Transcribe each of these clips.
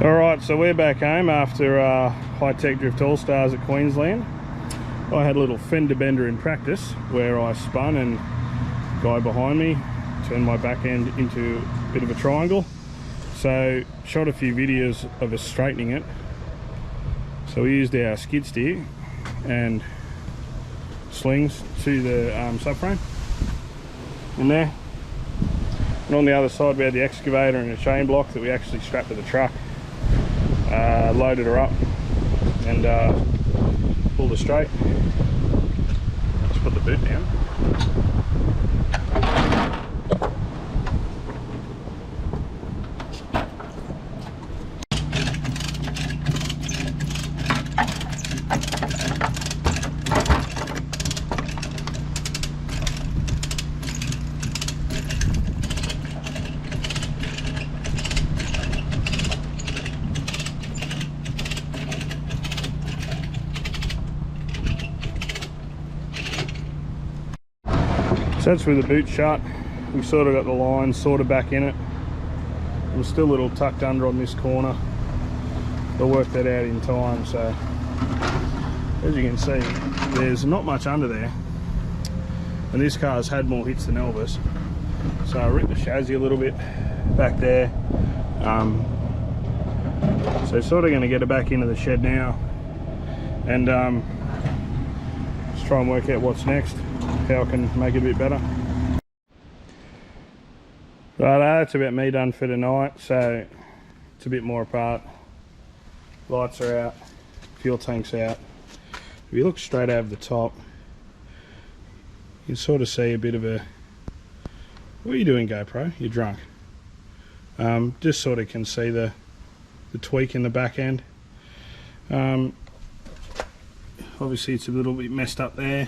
Alright, so we're back home after High-Tech Drift All-Stars at Queensland. I had a little fender bender in practice where I spun and guy behind me turned my back end into a bit of a triangle. So shot a few videos of us straightening it. So we used our skid steer and slings to the subframe in there. And on the other side we had the excavator and a chain block that we actually strapped to the truck. Loaded her up and pulled her straight. Let's put the boot down. So that's with the boot shut. We've sort of got the line sorted back in it. It was still a little tucked under on this corner. I'll work that out in time. So as you can see, there's not much under there. And this car's had more hits than Elvis. So I ripped the chassis a little bit back there. So sort of going to get it back into the shed now. And just try and work out what's next. How I can make it a bit better. Right, that's about me done for tonight. So it's a bit more apart. Lights are out, fuel tank's out. If you look straight over the top, you can sort of see a bit of a... What are you doing, GoPro? You're drunk. Just sort of can see the tweak in the back end. Obviously it's a little bit messed up there.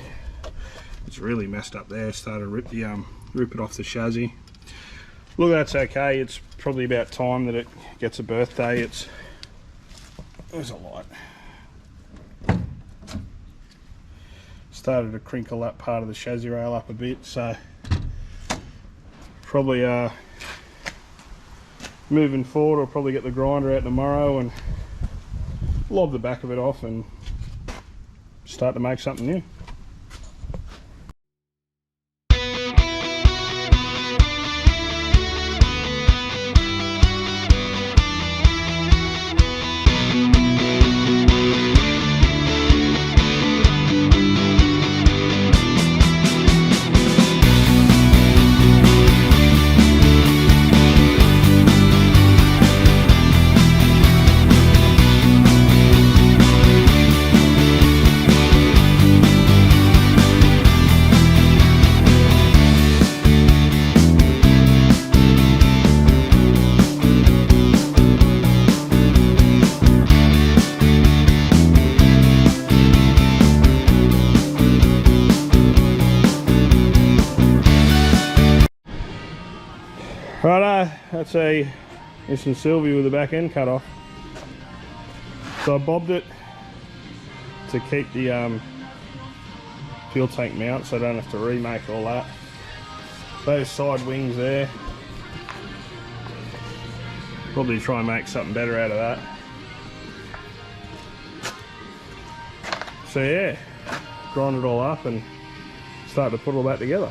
It's really messed up there. Started to rip it off the chassis. Look, that's okay. It's probably about time that it gets a birthday. There's a light. Started to crinkle that part of the chassis rail up a bit, so probably moving forward I'll probably get the grinder out tomorrow and lob the back of it off and start to make something new. Righto, that's a Nissan Silvia with the back end cut off. So I bobbed it to keep the fuel tank mount so I don't have to remake all that. Those side wings there, probably try and make something better out of that. So yeah, grind it all up and start to put all that together.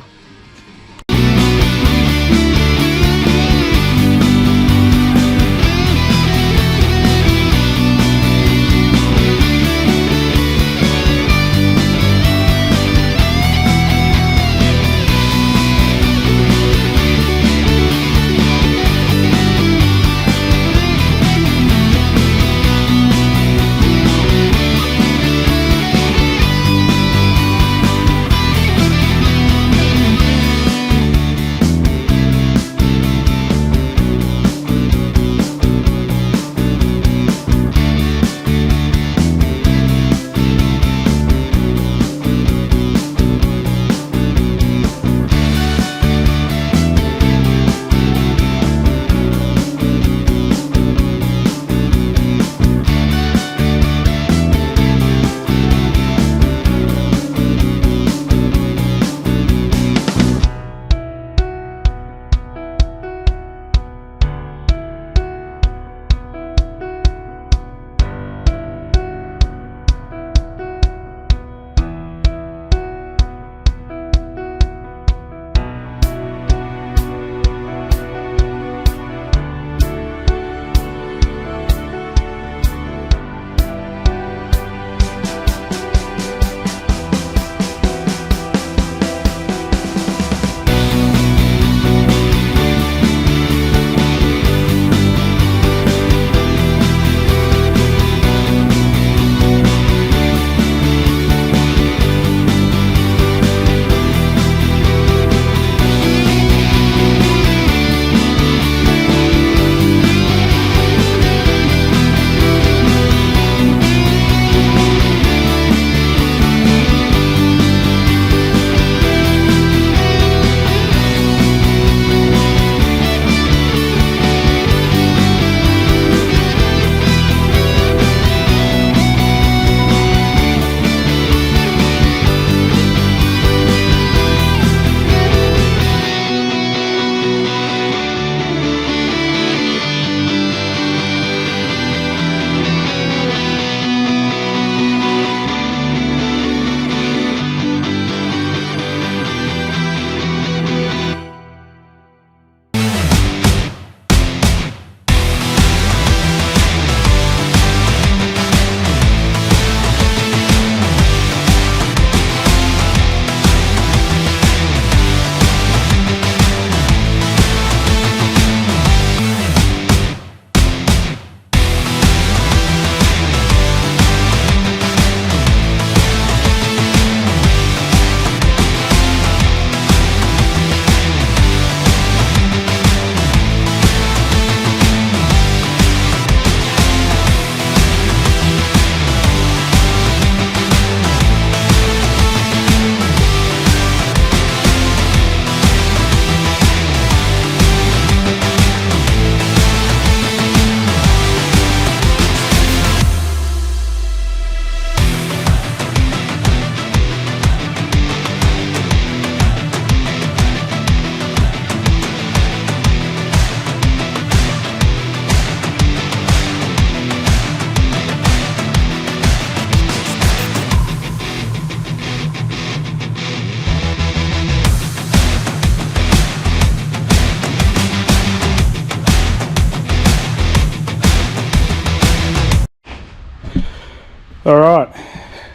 Alright,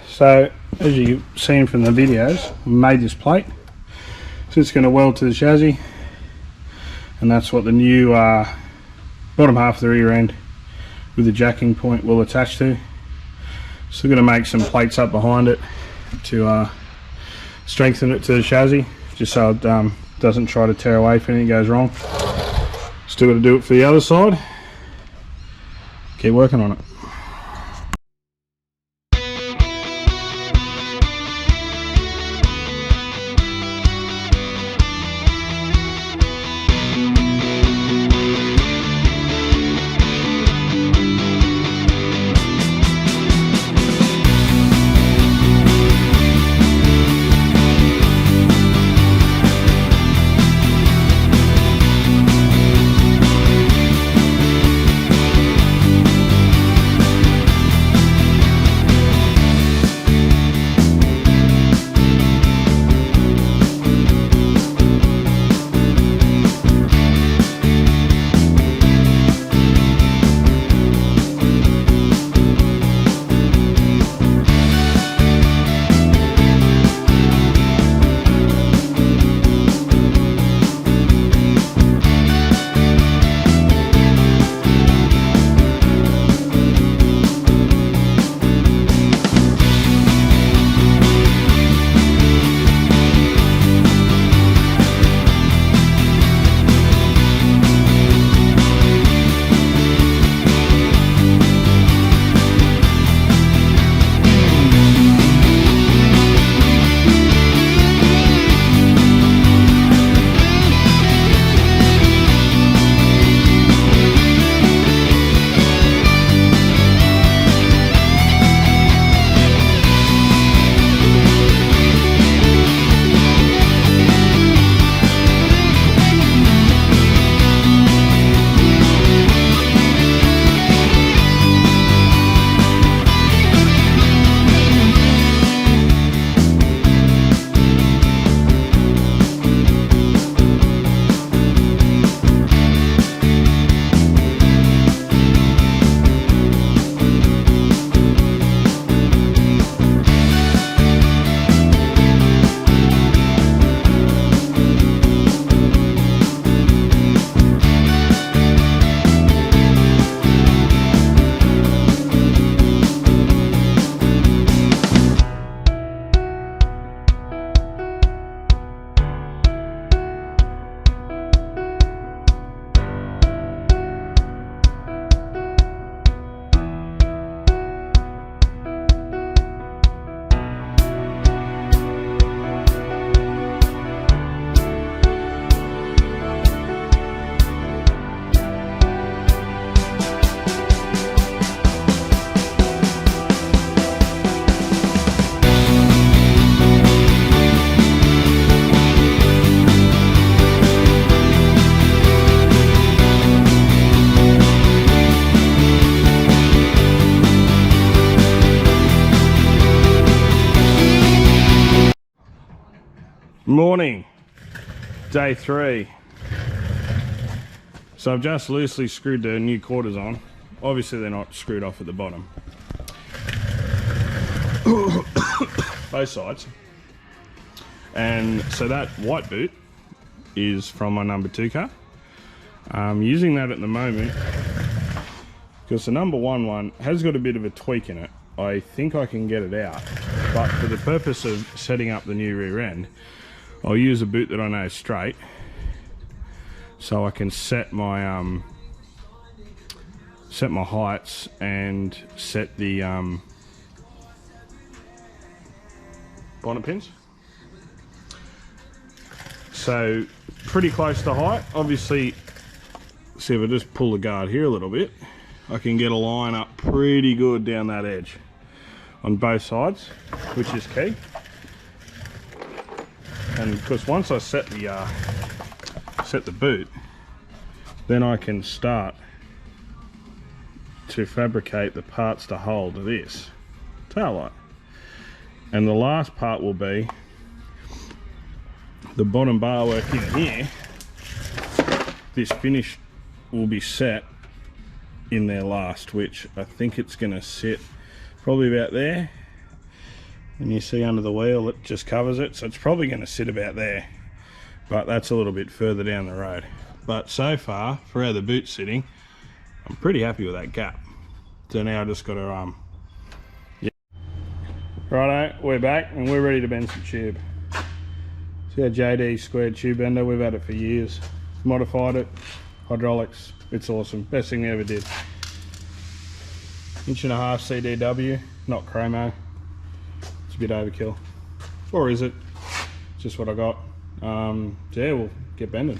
so as you've seen from the videos, I made this plate. So it's going to weld to the chassis, and that's what the new bottom half of the rear end with the jacking point will attach to. Still going to make some plates up behind it to strengthen it to the chassis, just so it doesn't try to tear away if anything goes wrong. Still got to do it for the other side. Keep working on it. Morning, day 3. So I've just loosely screwed the new quarters on. Obviously they're not screwed off at the bottom. Both sides. And so that white boot is from my number 2 car. I'm using that at the moment because the number 1 one has got a bit of a tweak in it. I think I can get it out, but for the purpose of setting up the new rear end, I'll use a boot that I know is straight, so I can set my heights and set the bonnet pins. So pretty close to height. Obviously, see if I just pull the guard here a little bit, I can get a line up pretty good down that edge on both sides, which is key. And because once I set the boot, then I can start to fabricate the parts to hold this tail light. And the last part will be the bottom bar work in here. This finish will be set in there last, which I think it's going to sit probably about there. And you see under the wheel it just covers it, so it's probably going to sit about there, but that's a little bit further down the road. But so far, for how the boot's sitting, I'm pretty happy with that gap. So now I just got to yeah. Righto, we're back and we're ready to bend some tube. See our JD squared tube bender, we've had it for years. Modified it, hydraulics, it's awesome. Best thing we ever did. 1.5 inch CDW, not chromo. It's a bit overkill. Or is it? It's just what I got. So yeah, we'll get bending.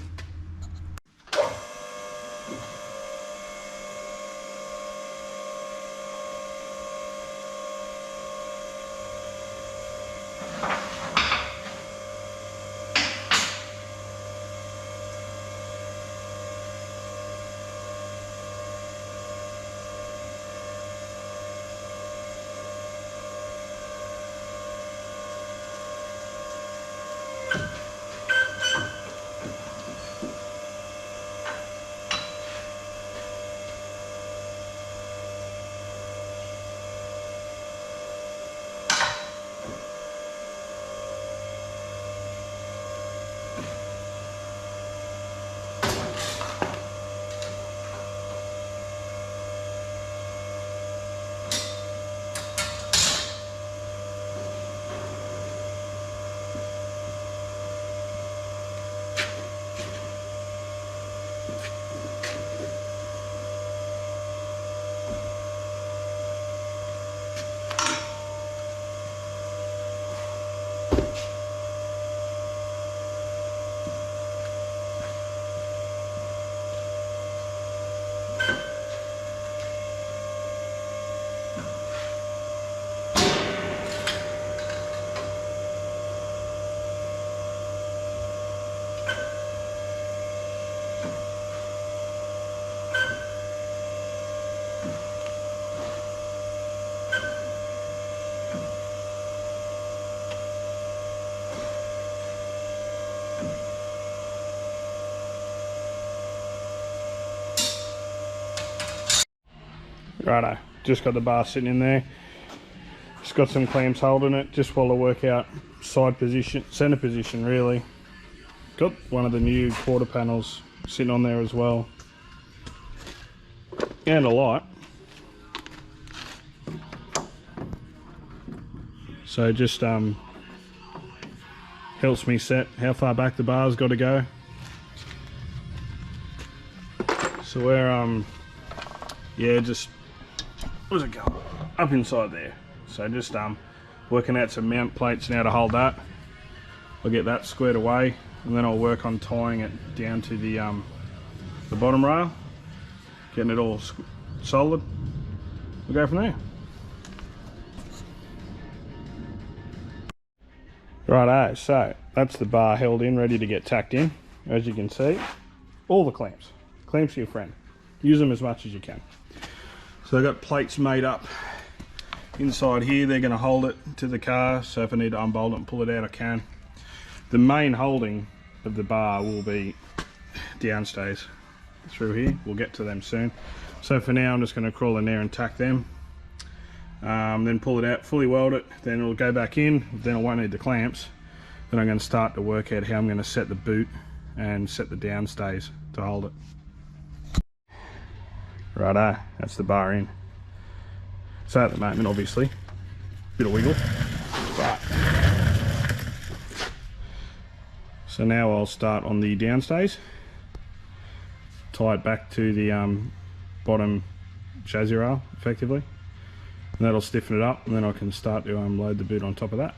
Righto, just got the bar sitting in there. Just got some clamps holding it just while I work out side position, center position really. Got one of the new quarter panels sitting on there as well. And a light. So just helps me set how far back the bar's got to go. So we're yeah, just where's it going? Up inside there. So just working out some mount plates now to hold that. I'll get that squared away, and then I'll work on tying it down to the bottom rail, getting it all solid. We'll go from there. Righto, so that's the bar held in, ready to get tacked in. As you can see, all the clamps. Clamps are your friend. Use them as much as you can. So I've got plates made up inside here. They're going to hold it to the car, so if I need to unbolt it and pull it out, I can. The main holding of the bar will be downstays through here. We'll get to them soon. So for now, I'm just going to crawl in there and tack them. Then pull it out, fully weld it, then it'll go back in. Then I won't need the clamps. Then I'm going to start to work out how I'm going to set the boot and set the downstays to hold it. Righto, that's the bar in. So at the moment, obviously, bit of wiggle, but so now I'll start on the downstays, tie it back to the bottom chassis rail effectively, and that'll stiffen it up, and then I can start to load the boot on top of that.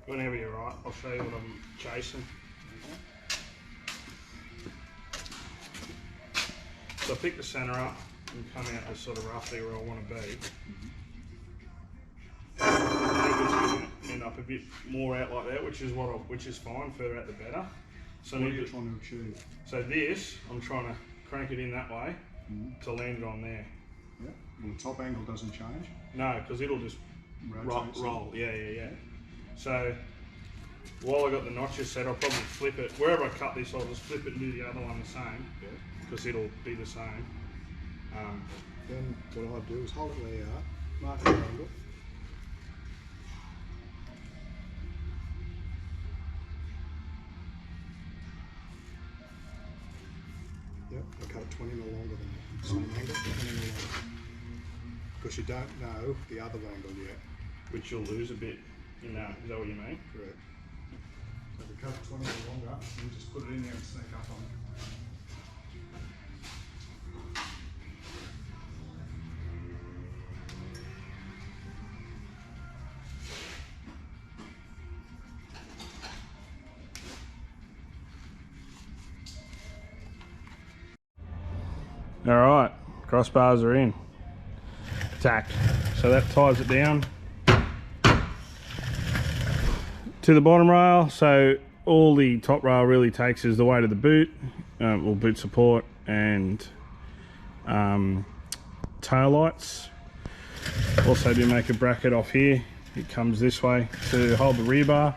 Whenever you're right, I'll show you what I'm chasing. So I pick the centre up and come out just sort of roughly where I want to be. I think it's going to end up a bit more out like that, which is fine. Further out the better. So what are you trying to achieve? So this, I'm trying to crank it in that way to land it on there. Yeah. Well, the top angle doesn't change. No, because it'll just roll. Yeah. So while I got the notches set, I'll probably flip it. Wherever I cut this, I'll just flip it and do the other one the same. Yeah. Because it'll be the same. Then what I'd do is hold it where you are, mark the angle. Yep, I cut it 20 mil longer than that. Same angle, 20 mil longer. Because you don't know the other angle yet. Which you'll lose a bit in that. Is that what you mean? Correct. So if we cut it 20 mil longer, you just put it in there and sneak up on it. Alright, crossbars are in. Tacked. So that ties it down to the bottom rail. So all the top rail really takes is the weight of the boot, or boot support, and tail lights. Also do make a bracket off here. It comes this way to hold the rear bar,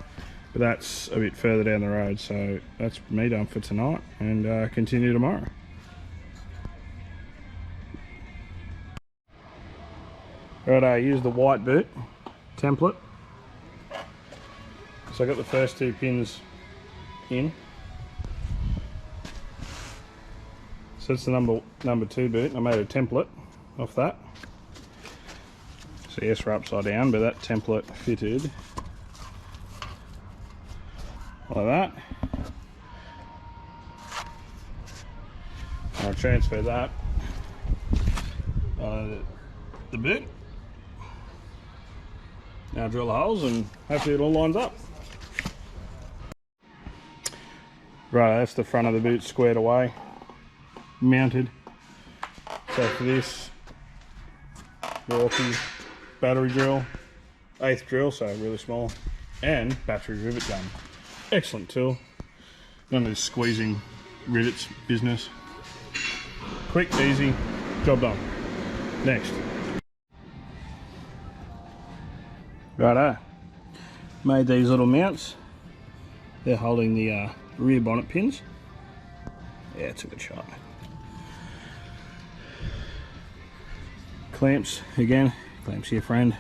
but that's a bit further down the road. So that's me done for tonight, and continue tomorrow. Right, I use the white boot template. So I got the first two pins in. So it's the number 2 boot. I made a template off that. So yes, we're upside down, but that template fitted like that. I'll transfer that the boot. Now drill the holes and hopefully it all lines up. Right, that's the front of the boot squared away, mounted. So for this, Milwaukee battery drill, 1/8 drill, so really small, and battery rivet gun. Excellent tool. None of this squeezing rivets business. Quick, easy, job done. Next. Righto, made these little mounts. They're holding the rear bonnet pins. Yeah, it's a good shot. Clamps, again, clamps your friend.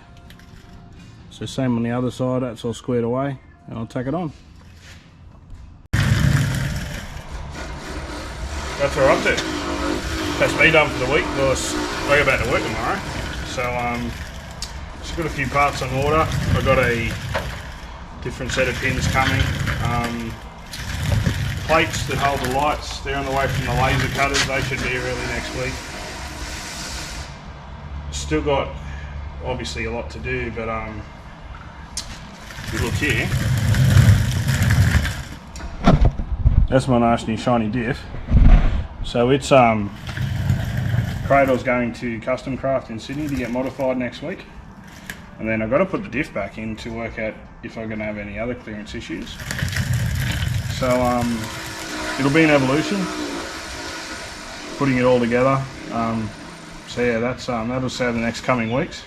So same on the other side, that's all squared away, and I'll tack it on. That's what we're up to. That's me done for the week, because I go back to work tomorrow. So just got a few parts on order. I've got a different set of pins coming. Plates that hold the lights, they're on the way from the laser cutters. They should be here early next week. Still got obviously a lot to do, but if you look here, that's my nice new shiny diff. So it's Cradle's going to Custom Craft in Sydney to get modified next week. And then I've got to put the diff back in to work out if I'm going to have any other clearance issues. So it'll be an evolution, putting it all together. So yeah, that'll say the next coming weeks.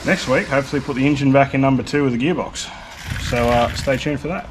Next week, hopefully put the engine back in number 2 with the gearbox. So stay tuned for that.